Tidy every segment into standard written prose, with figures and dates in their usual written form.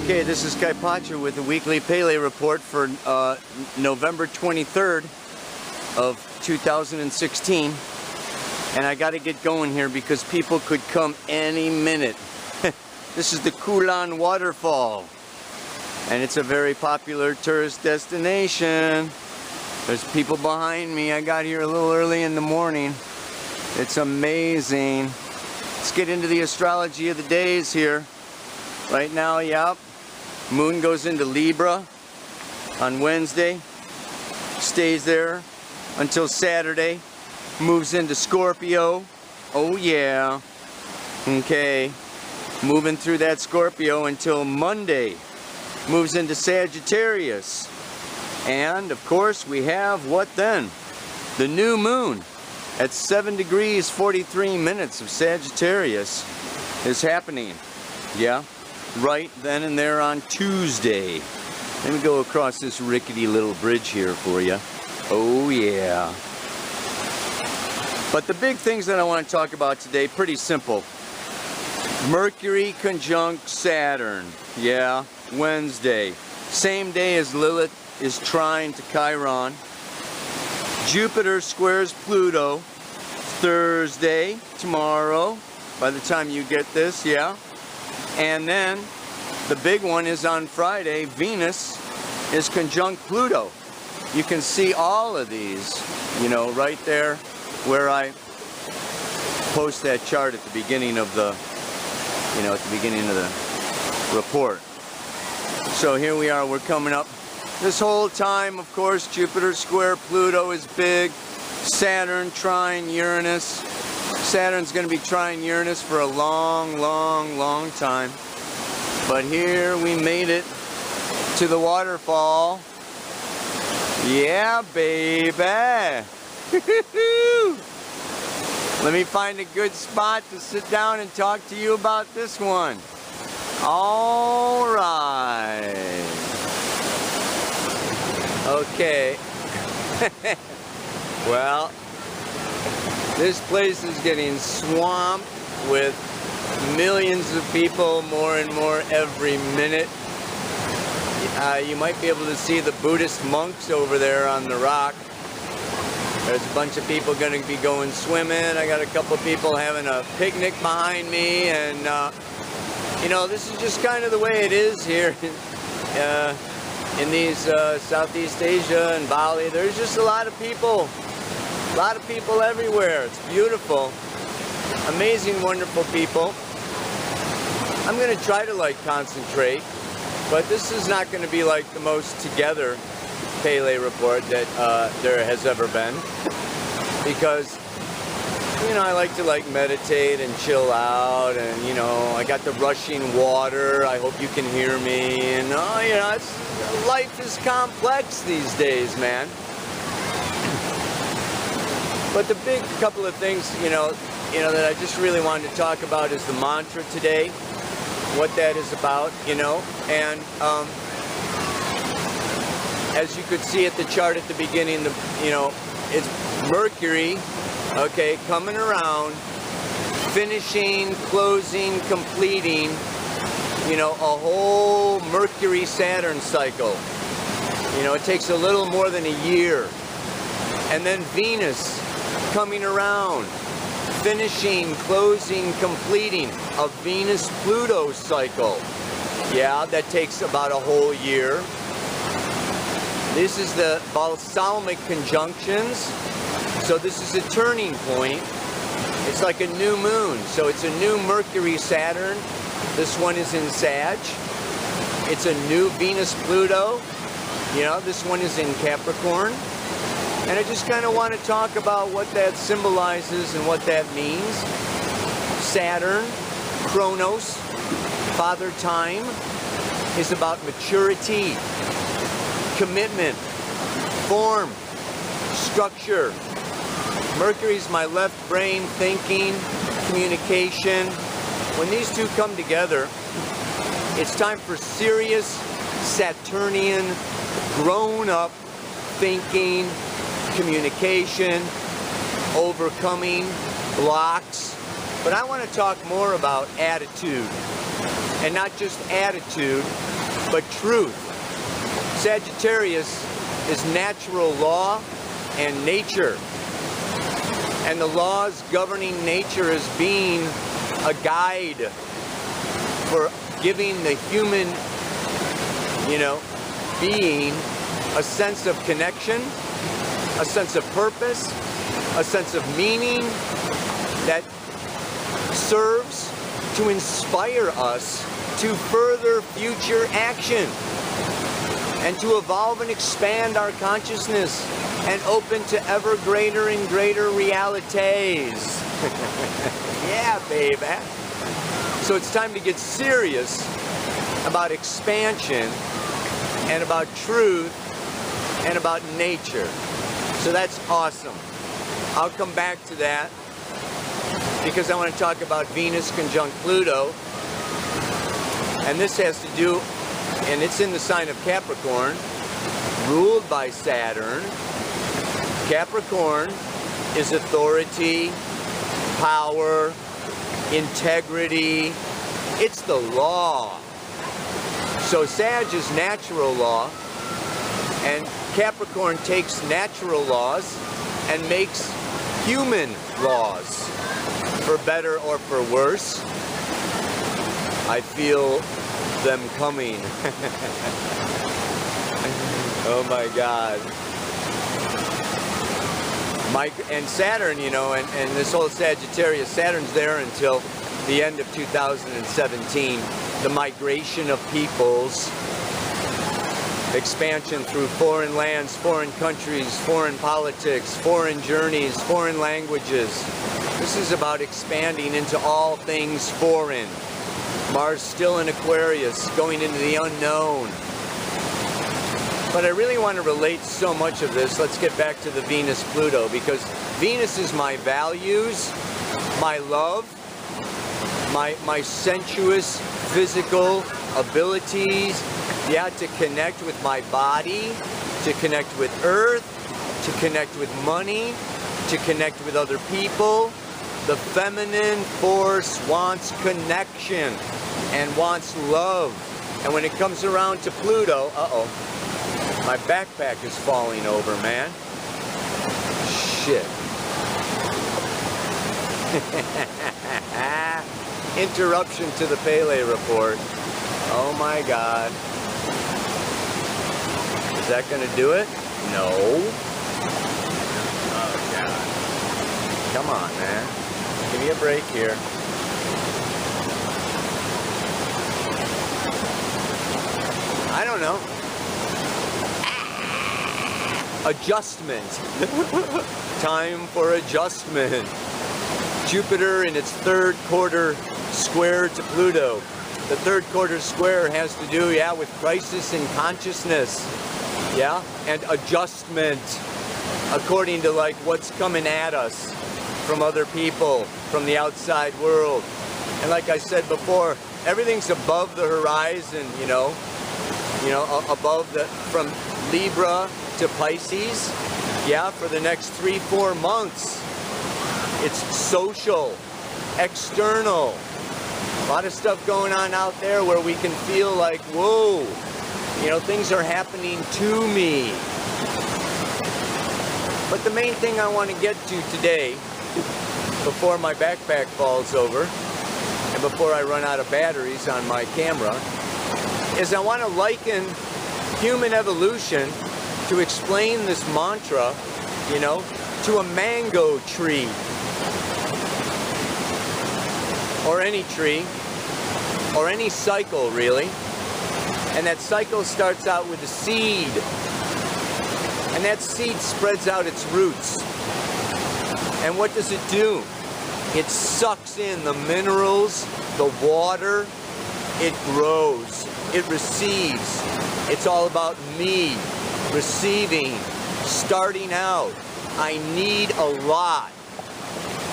Okay, this is Kaipacha with the weekly Pele report for November 23rd of 2016. And I got to get going here because people could come any minute. This is the Kulan waterfall. And it's a very popular tourist destination. There's people behind me. I got here a little early in the morning. It's amazing. Let's get into the astrology of the days here. Right now, yep. Moon goes into Libra on Wednesday. Stays there until Saturday. Moves into Scorpio. Oh yeah. Okay. Moving through that Scorpio until Monday. Moves into Sagittarius. And of course we have what then? The new moon at 7 degrees 43 minutes of Sagittarius is happening. Yeah. Right then and there on Tuesday. Let me go across this rickety little bridge here for you. Oh yeah. But the big things that I want to talk about today, pretty simple. Mercury conjunct Saturn. Yeah, Wednesday. Same day as Lilith is trine to Chiron. Jupiter squares Pluto Thursday, tomorrow, by the time you get this, yeah. And then the big one is on Friday. Venus is conjunct Pluto. You can see all of these, you know, right there where I post that chart at the beginning of the, you know, at the beginning of the report. So here we are, we're coming up. This whole time, of course, Jupiter square Pluto is big. Saturn trine Uranus. Saturn's going to be trine Uranus for a long, long, long time. But here we made it to the waterfall. Yeah, baby. Let me find a good spot to sit down and talk to you about this one. All right. Okay. Well, this place is getting swamped with millions of people, more and more every minute. You might be able to see the Buddhist monks over there on the rock. There's a bunch of people going to be going swimming. I got a couple of people having a picnic behind me, and you know, this is just kind of the way it is here in these Southeast Asia and Bali. There's just a lot of people. A lot of people everywhere. It's beautiful. Amazing, wonderful people. I'm going to try to like concentrate, but this is not going to be like the most together Pele report that there has ever been, because, you know, I like to like meditate and chill out, and, you know, I got the rushing water. I hope you can hear me, and you know, life is complex these days, man. But the big couple of things, you know, that I just really wanted to talk about is the mantra today, what that is about, you know, and as you could see at the chart at the beginning, you know, it's Mercury, okay, coming around, finishing, closing, completing, you know, a whole Mercury-Saturn cycle. You know, it takes a little more than a year. And then Venus coming around, finishing, closing, completing a Venus-Pluto cycle. Yeah, that takes about a whole year. This is the balsamic conjunctions. So this is a turning point. It's like a new moon. So it's a new Mercury-Saturn. This one is in Sag. It's a new Venus-Pluto. You know, this one is in Capricorn. And I just kind of want to talk about what that symbolizes and what that means. Saturn, Chronos, Father Time, is about maturity, commitment, form, structure. Mercury's my left brain, thinking, communication. When these two come together, it's time for serious Saturnian, grown-up thinking, communication, overcoming blocks. But I want to talk more about attitude and not just attitude, but truth. Sagittarius is natural law and nature. And the laws governing nature as being a guide for giving the human, being a sense of connection, a sense of purpose, a sense of meaning that serves to inspire us to further future action and to evolve and expand our consciousness and open to ever greater and greater realities. Yeah, baby. So it's time to get serious about expansion and about truth and about nature. So that's awesome. I'll come back to that because I want to talk about Venus conjunct Pluto. And this has to do, and it's in the sign of Capricorn, ruled by Saturn. Capricorn is authority, power, integrity. It's the law. So Sag is natural law, and Capricorn takes natural laws and makes human laws, for better or for worse. I feel them coming. Oh my God. And Saturn, and this whole Sagittarius, Saturn's there until the end of 2017. The migration of peoples, expansion through foreign lands, foreign countries, foreign politics, foreign journeys, foreign languages. This is about expanding into all things foreign. Mars still in Aquarius, going into the unknown. But I really want to relate so much of this. Let's get back to the Venus-Pluto, because Venus is my values, my love, my sensuous physical abilities, to connect with my body, to connect with Earth, to connect with money, to connect with other people. The feminine force wants connection and wants love. And when it comes around to Pluto, my backpack is falling over, man. Shit. Interruption to the Pele report. Oh my God. Is that gonna do it? No. Oh God. Come on, man. Give me a break here. I don't know. Adjustment. Time for adjustment. Jupiter in its third quarter square to Pluto. The third quarter square has to do, with crisis in consciousness. And adjustment according to what's coming at us from other people, from the outside world. And like I said before, everything's above the horizon, above from Libra to Pisces, for the next 3-4 months. It's social, external, a lot of stuff going on out there where we can feel like, whoa, things are happening to me. But the main thing I want to get to today, before my backpack falls over, and before I run out of batteries on my camera, is I want to liken human evolution to explain this mantra, to a mango tree. Or any tree, or any cycle really. And that cycle starts out with a seed. And that seed spreads out its roots. And what does it do? It sucks in the minerals, the water, it grows, it receives. It's all about me, receiving, starting out. I need a lot.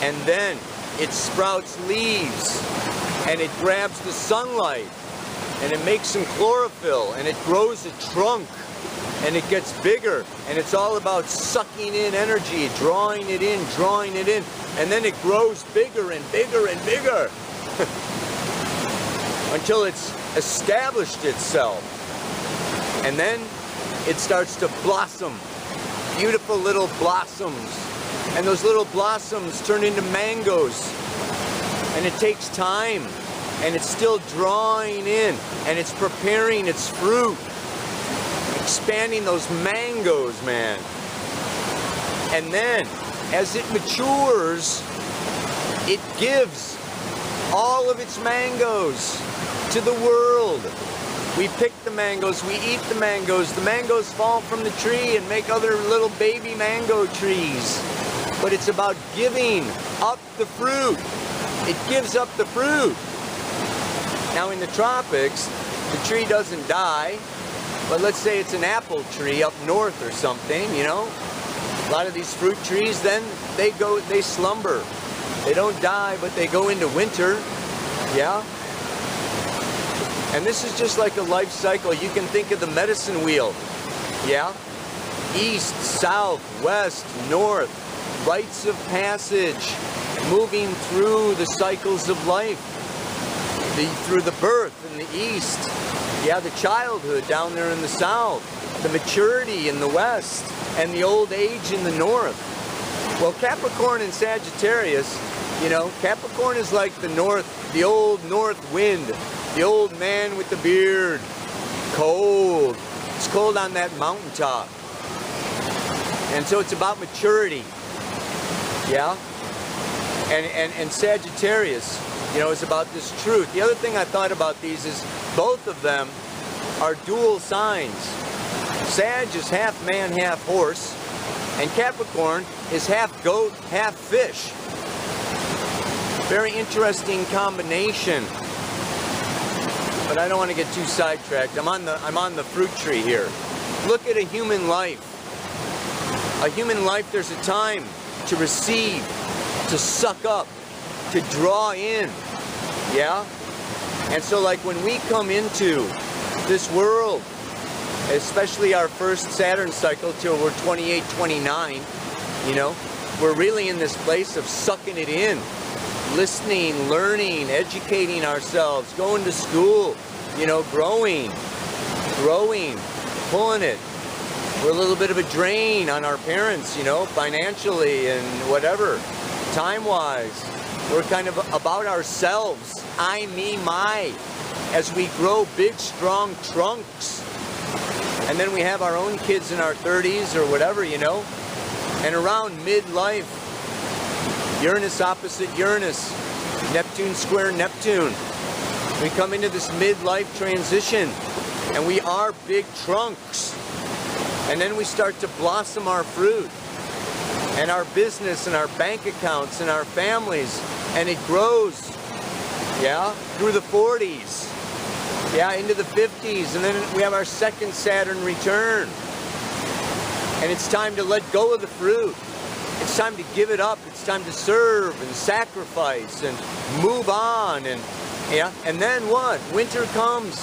And then it sprouts leaves, and it grabs the sunlight, and it makes some chlorophyll, and it grows a trunk, and it gets bigger, and it's all about sucking in energy, drawing it in, and then it grows bigger and bigger and bigger. until it's established itself. And then it starts to blossom. Beautiful little blossoms. And those little blossoms turn into mangoes. And it takes time. And it's still drawing in. And it's preparing its fruit. Expanding those mangoes, man. And then, as it matures, it gives all of its mangoes to the world. We pick the mangoes, we eat the mangoes fall from the tree and make other little baby mango trees. But it's about giving up the fruit. It gives up the fruit. Now in the tropics, the tree doesn't die, but let's say it's an apple tree up north or something, you know. A lot of these fruit trees, then they slumber. They don't die, but they go into winter, yeah? And this is just like a life cycle. You can think of the medicine wheel, yeah? East, south, west, north, rites of passage, moving through the cycles of life, through the birth in the east, yeah, the childhood down there in the south, the maturity in the west, and the old age in the north. Well, Capricorn and Sagittarius, you know, Capricorn is like the north, the old north wind, the old man with the beard. Cold. It's cold on that mountaintop. And so it's about maturity. Yeah? And Sagittarius, you know, is about this truth. The other thing I thought about these is both of them are dual signs. Sag is half man, half horse, and Capricorn is half goat, half fish. Very interesting combination. But I don't want to get too sidetracked. I'm on the fruit tree here. Look at a human life. A human life, there's a time to receive, to suck up, to draw in. Yeah? And so like when we come into this world, especially our first Saturn cycle till we're 28, 29, you know, we're really in this place of sucking it in. Listening, learning, educating ourselves, going to school, you know, growing, pulling it. We're a little bit of a drain on our parents, you know, financially and whatever, time-wise. We're kind of about ourselves, I, me, my, as we grow big, strong trunks. And then we have our own kids in our 30s or whatever, you know, and around midlife, Uranus opposite Uranus, Neptune square Neptune. We come into this midlife transition and we are big trunks. And then we start to blossom our fruit and our business and our bank accounts and our families, and it grows, yeah, through the 40s, yeah, into the 50s, and then we have our second Saturn return. And it's time to let go of the fruit. It's time to give it up. It's time to serve and sacrifice and move on. And yeah, and then what? Winter comes.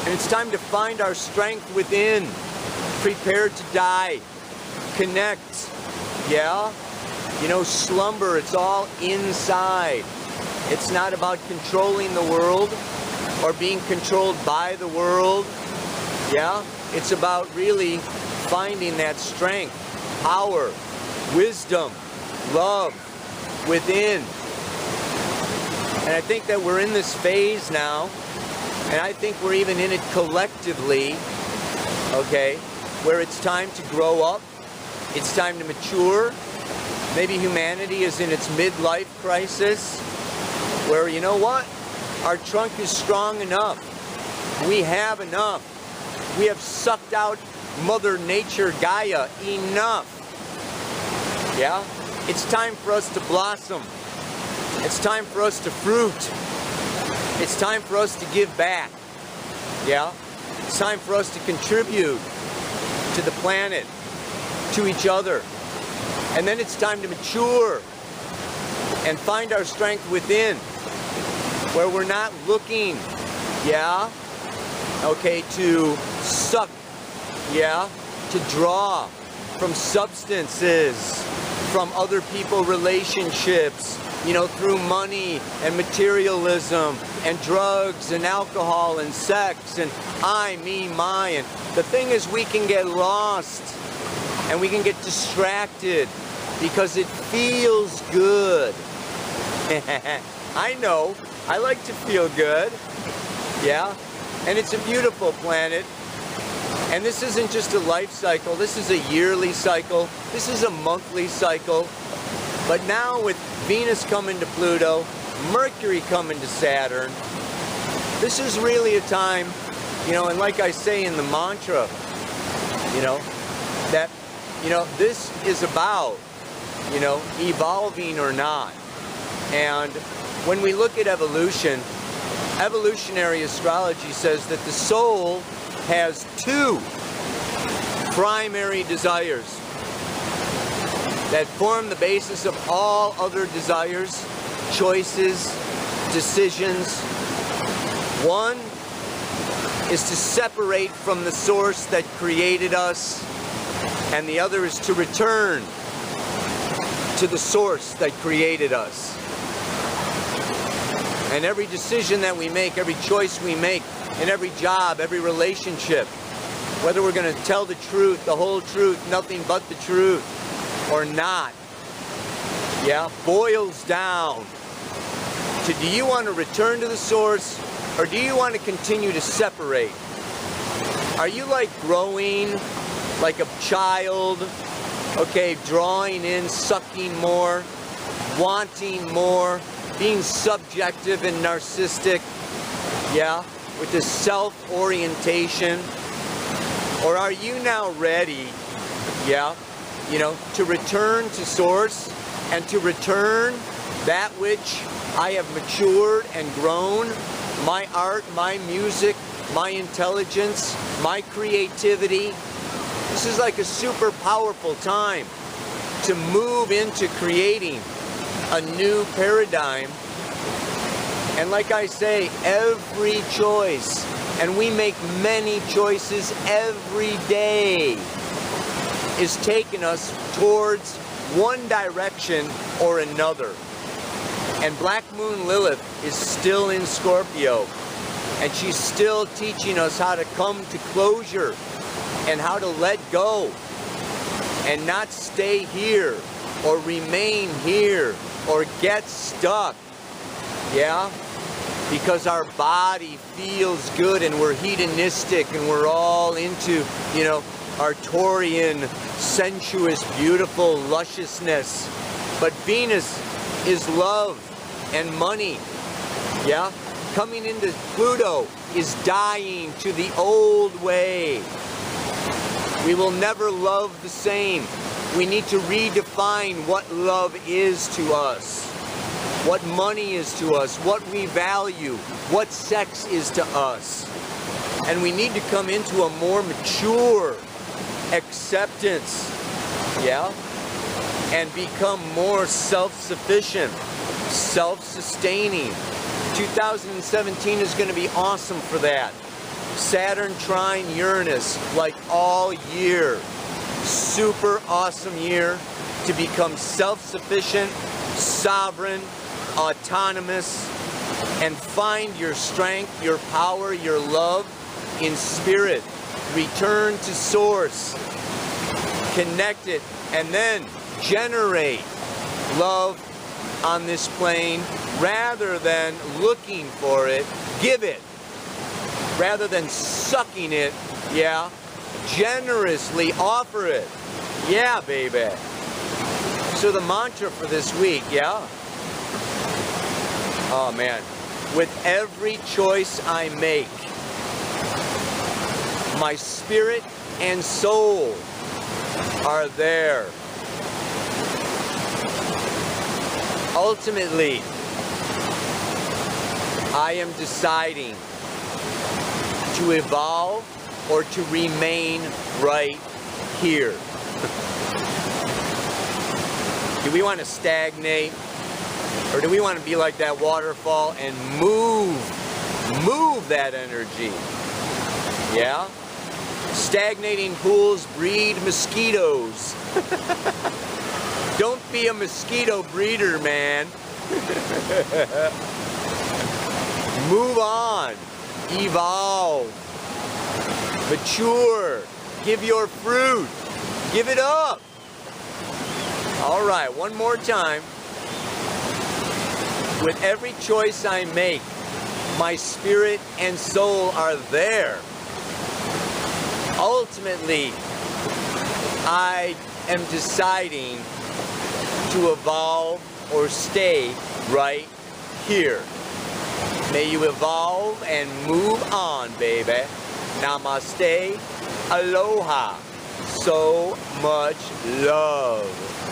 And it's time to find our strength within. Prepare to die. Connect. Yeah? You know, slumber. It's all inside. It's not about controlling the world or being controlled by the world. Yeah? It's about really finding that strength, power, wisdom, love within. And I think that we're in this phase now, and I think we're even in it collectively, okay, where it's time to grow up, it's time to mature. Maybe humanity is in its midlife crisis, where, you know what, our trunk is strong enough. We have enough. We have sucked out Mother Nature, Gaia, enough. Yeah? It's time for us to blossom. It's time for us to fruit. It's time for us to give back. Yeah? It's time for us to contribute to the planet, to each other. And then it's time to mature and find our strength within, where we're not looking, yeah, okay, to suck, yeah, to draw from substances, from other people relationships, you know, through money and materialism and drugs and alcohol and sex and I, me, my. And the thing is, we can get lost and we can get distracted because it feels good. I know, I like to feel good, yeah, and it's a beautiful planet. And this isn't just a life cycle, this is a yearly cycle, this is a monthly cycle. But now with Venus coming to Pluto, Mercury coming to Saturn, this is really a time, you know, and like I say in the mantra, you know, that, you know, this is about, you know, evolving or not. And when we look at evolution, evolutionary astrology says that the soul has two primary desires that form the basis of all other desires, choices, decisions. One is to separate from the source that created us, and the other is to return to the source that created us. And every decision that we make, every choice we make, in every job, every relationship, whether we're going to tell the truth, the whole truth, nothing but the truth, or not, yeah, boils down to, do you want to return to the source, or do you want to continue to separate? Are you like growing like a child, okay, drawing in, sucking more, wanting more, being subjective and narcissistic, yeah, with this self-orientation? Or are you now ready, yeah, you know, to return to source and to return that which I have matured and grown, my art, my music, my intelligence, my creativity? This is like a super powerful time to move into creating a new paradigm. And like I say, every choice, and we make many choices every day, is taking us towards one direction or another. And Black Moon Lilith is still in Scorpio, and she's still teaching us how to come to closure and how to let go and not stay here or remain here or get stuck, yeah? Because our body feels good and we're hedonistic and we're all into, you know, Arcturian, sensuous, beautiful lusciousness. But Venus is love and money, yeah? Coming into Pluto is dying to the old way. We will never love the same. We need to redefine what love is to us, what money is to us, what we value, what sex is to us. And we need to come into a more mature acceptance, yeah? And become more self-sufficient, self-sustaining. 2017 is going to be awesome for that. Saturn trine Uranus, like all year. Super awesome year to become self-sufficient, sovereign, autonomous, and find your strength, your power, your love in spirit. Return to source, connect it, and then generate love on this plane rather than looking for it. Give it rather than sucking it, yeah? Generously offer it. Yeah, baby. So the mantra for this week, yeah? Oh, man. With every choice I make, my spirit and soul are there. Ultimately, I am deciding to evolve or to remain right here. Do we want to stagnate, or do we want to be like that waterfall and move that energy? Yeah? Stagnating pools breed mosquitoes. Don't be a mosquito breeder, man. Move on. Evolve. Mature. Give your fruit. Give it up. All right, one more time. With every choice I make, my spirit and soul are there. Ultimately, I am deciding to evolve or stay right here. May you evolve and move on, baby. Namaste. Aloha. So much love.